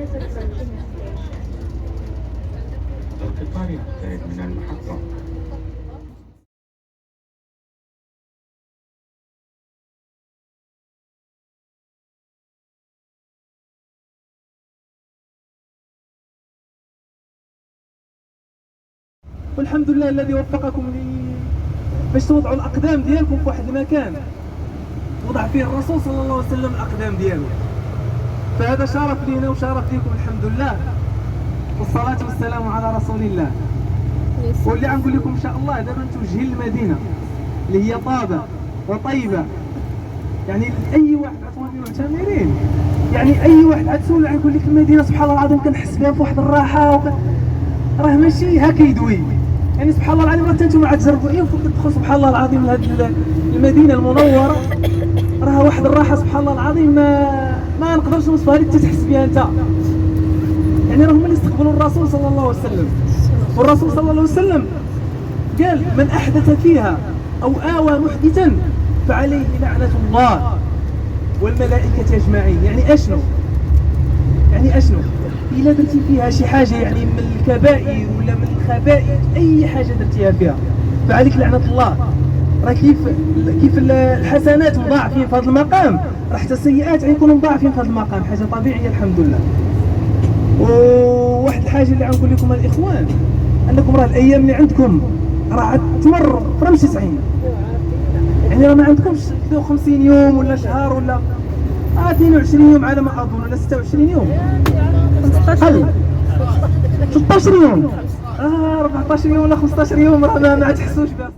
القطار يقترب من المحطة. والحمد لله الذي وفقكم باش توضعوا الاقدام ديالكم في واحد المكان وضع فيه الرسول صلى الله عليه وسلم الاقدام ديالو. فهذا شرف لينا وشرف ليكم الحمد لله، والصلاة والسلام على رسول الله. واللي غنقول لكم ان شاء الله دابا نتوجهين للمدينه اللي هي طابه وطيبه. يعني اي واحد اخواني المعتمرين، يعني اي واحد غتسول غيقول لك المدينه سبحان الله العظيم كنحس بها في واحد الراحه راه ماشي هكا يدوي. يعني سبحان الله العظيم حتى نتوما غتجربوا يوم تدخلوا سبحان الله العظيم لهذه المدينه المنوره، راه واحد الراحه سبحان الله العظيم ما نقدرش نوصفها لك حتى تحس بها انت. يعني راهم اللي استقبلوا الرسول صلى الله عليه وسلم، والرسول صلى الله عليه وسلم قال من احدث فيها او اوى محدثا فعليه لعنه الله والملائكه اجمعين. يعني اشنو؟ يعني اشنو؟ الا درتي فيها شي حاجه يعني من الكبائر ولا من الخبائث، اي حاجه درتيها فيها فعليك لعنه الله. راه كيف الحسنات مضاعفين في هذا المقام، راه حتى السيئات غيكونوا مضاعفين في هذا المقام، حاجه طبيعيه الحمد لله. وواحد الحاجه اللي غنقول لكم الاخوان، انكم راه الايام اللي عندكم راه تمر في رمش 90، يعني راه ما عندكمش 50 يوم ولا شهر ولا 22 يوم على ما اظن، ولا 26 يوم 15 16 يوم 14 يوم ولا 15 يوم، راه ما تحسوش بها.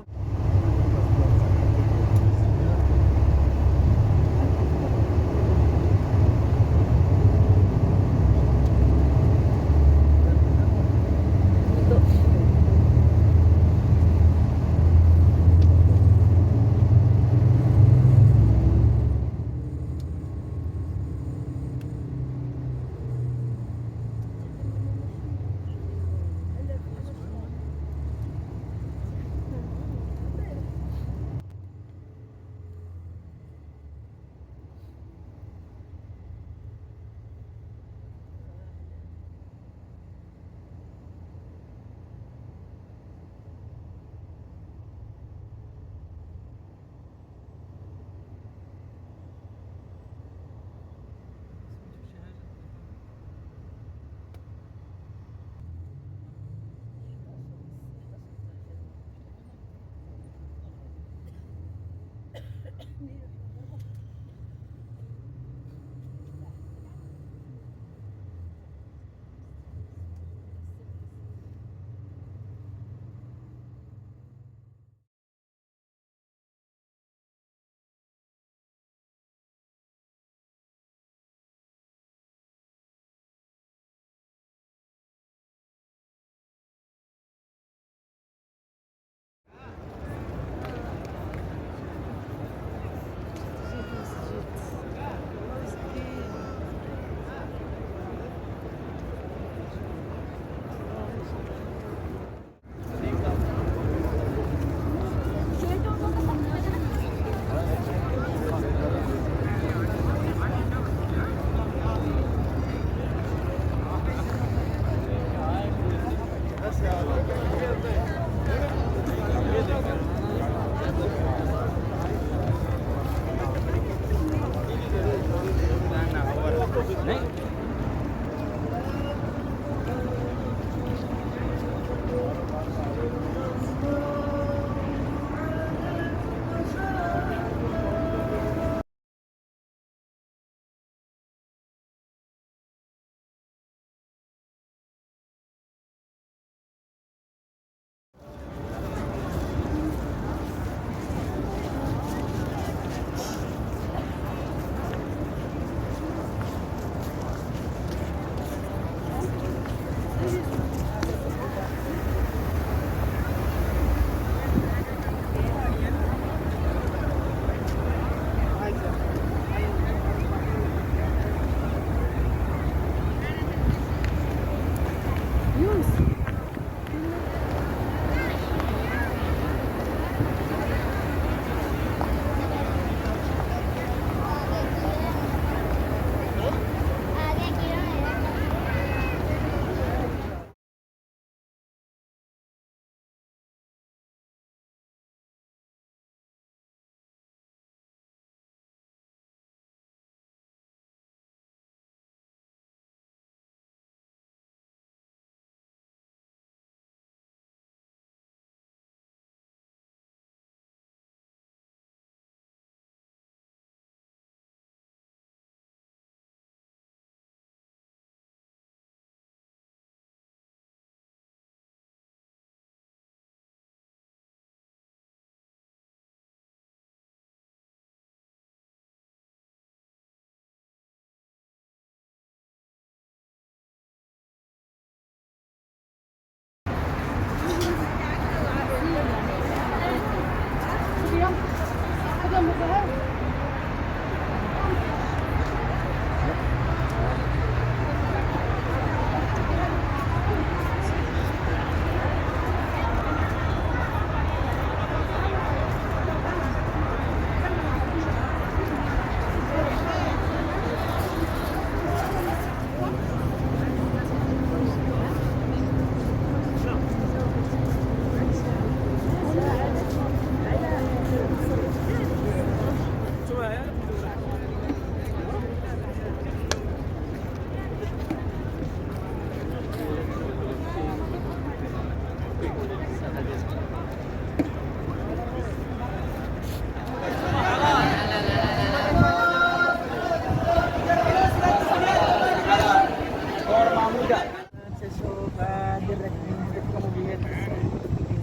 تشوف درك من الطلبيات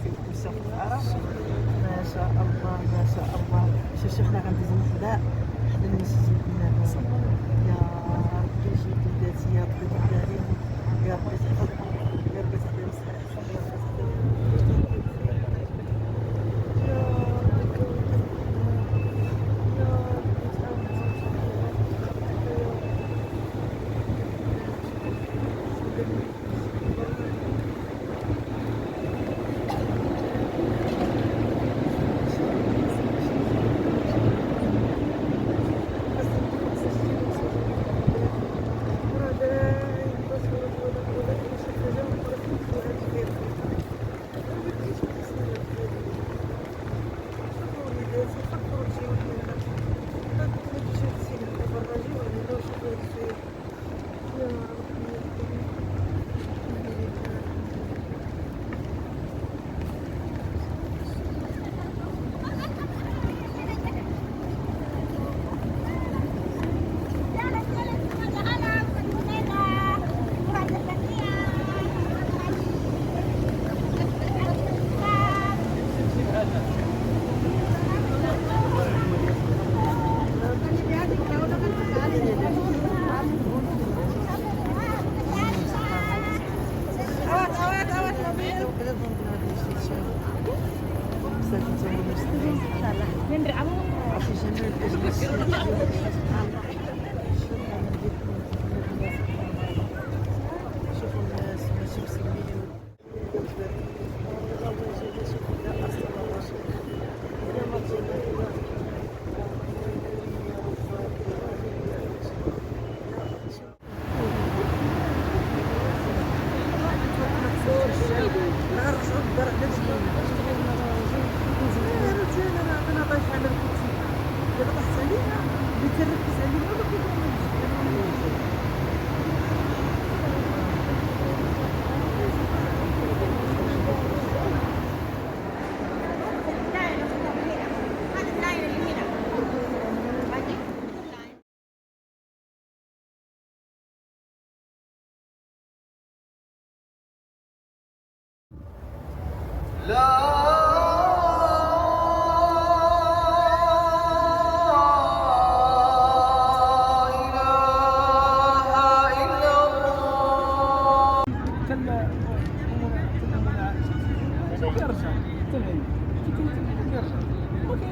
في الشرق العرب. ما شاء الله ما شاء الله. شوف حنا غندوزو حدا المسجد ديالنا. يا ربي يجيب ولاداتي، يا ربي تبارك عليهم، يا ربي تحفظهم، يا ربي تعطيهم الصحة، يا ربي تعطيهم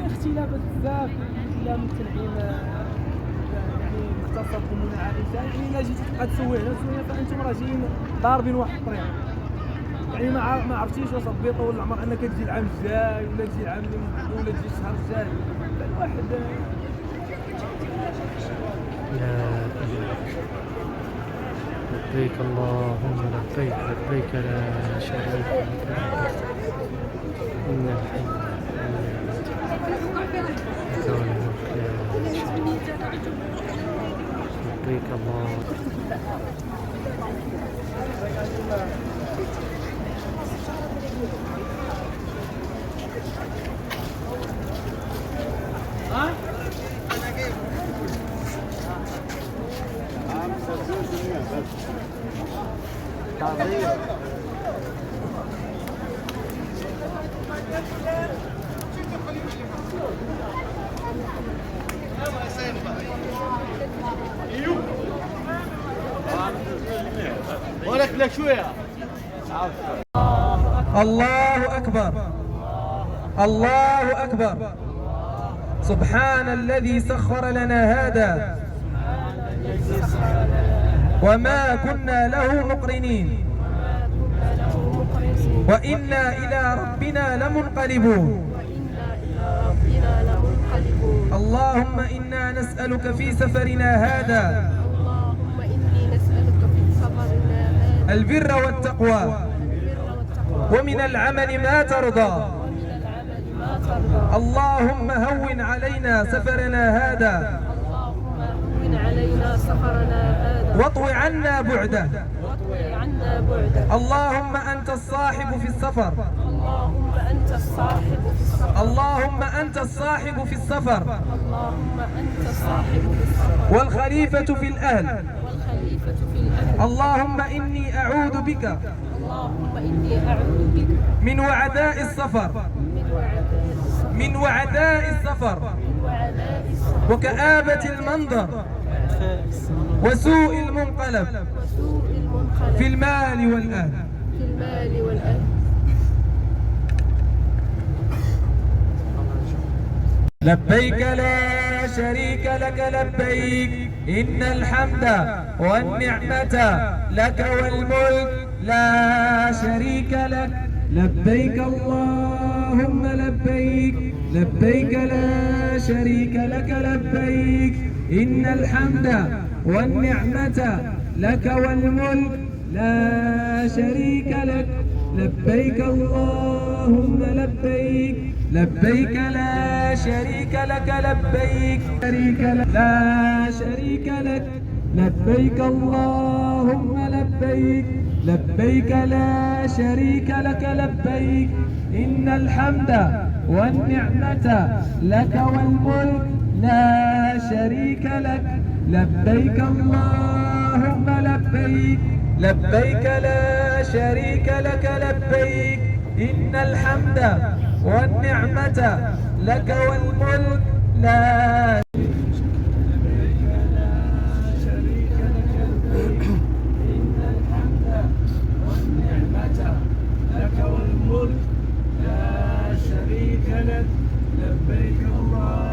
اختلافات بزاف الا من التنعيم يعني مختصر ضمن العائله. الا جيتي تبقى تسوي هنا شويه فانتم راجعين ضاربين واحد الطريق، يعني ما عرفتيش واش ربي يطول العمر انك تجي العام الجاي ولا تجي العام اللي من بعده ولا تجي الشهر الجاي. فالواحد لبيك اللهم لبيك، لبيك لا شريك لك، إن الحمد لبيك اللهم. ولك شويه. الله أكبر الله أكبر. سبحان الذي سخر لنا هذا وما كنا له مقرنين وإنا إلى ربنا لمنقلبون. اللهم إنا نسألك في سفرنا هذا البر والتقوى ومن العمل ما ترضى. اللهم هون علينا سفرنا هذا واطو عنا بعده. اللهم أنت الصاحب في السفر، اللهم أنت الصاحب في السفر والخليفة في الأهل في الأهل. اللهم إني أعوذ بك اللهم إني أعوذ بك من وعداء السفر من وعداء السفر وكآبة المنظر وسوء المنقلب وسوء المنقلب في المال والأهل. في المال والأهل. لبيك لا شريك لك لبيك إن الحمد والنعمة لك والملك لا شريك لك. لبيك اللهم لبيك لبيك لا شريك لك لبيك إن الحمد والنعمة لك والملك لا شريك لك. لبيك اللهم لبيك لبيك لا شريك لك لبيك شريك لك لا شريك لك. لبيك اللهم لبيك لبيك لا شريك لك لبيك إن الحمد والنعمة لك والملك لا شريك لك. لبيك اللهم لبيك لبيك لا شريك لك لبيك إن الحمد والنعمة لك والملك لا لبيك اللهم